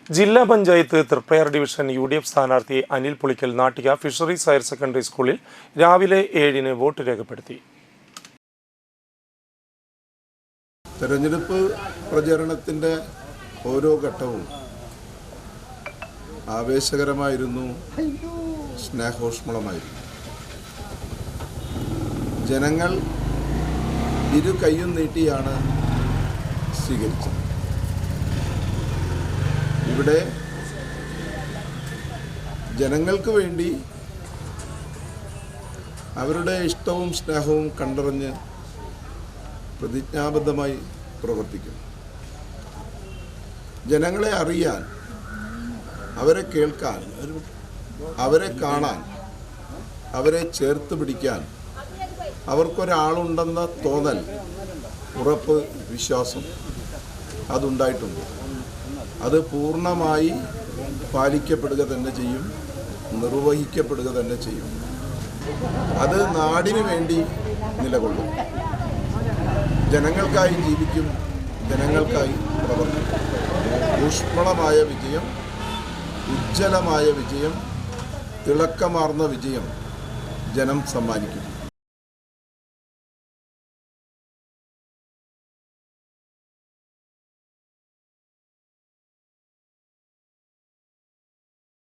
ജില്ലാ panchayat Triprayar division UDF സ്ഥാനാർത്ഥി Anil Pulikkal Nattika fisheries higher secondary സ്കൂളിൽ രാവിലെ 7-ന് വോട്ട് രേഖപ്പെടുത്തി. തെരഞ്ഞെടുപ്പ് പ്രചരണത്തിൻ്റെ ഓരോ ഘട്ടവും ആവേശകരമായിരുന്നു, സ്നേഹോഷ്മളമായിരുന്നു. ജനങ്ങൾ ഇരു കൈയും നീട്ടിയാണ് സ്വീകരിച്ചത്. ഇവിടെ ജനങ്ങൾക്ക് വേണ്ടി അവരുടെ ഇഷ്ടവും സ്നേഹവും കണ്ടറിഞ്ഞ് പ്രതിജ്ഞാബദ്ധമായി പ്രവർത്തിക്കും. ജനങ്ങളെ അറിയാൻ, അവരെ കേൾക്കാൻ, അവരെ കാണാൻ, അവരെ ചേർത്ത് പിടിക്കാൻ അവർക്കൊരാളുണ്ടെന്ന തോന്നൽ, ഉറപ്പ്, വിശ്വാസം അതുണ്ടായിട്ടുണ്ട്. അത് പൂർണ്ണമായി പാലിക്കപ്പെടുക തന്നെ ചെയ്യും, നിർവഹിക്കപ്പെടുക തന്നെ ചെയ്യും. അത് നാടിനു വേണ്ടി നിലകൊള്ളും. ജനങ്ങൾക്കായി ജീവിക്കും, ജനങ്ങൾക്കായി പ്രവർത്തിക്കും. ഊഷ്മളമായ വിജയം, ഉജ്ജ്വലമായ വിജയം, തിളക്കമാർന്ന വിജയം ജനം സമ്മാനിക്കും.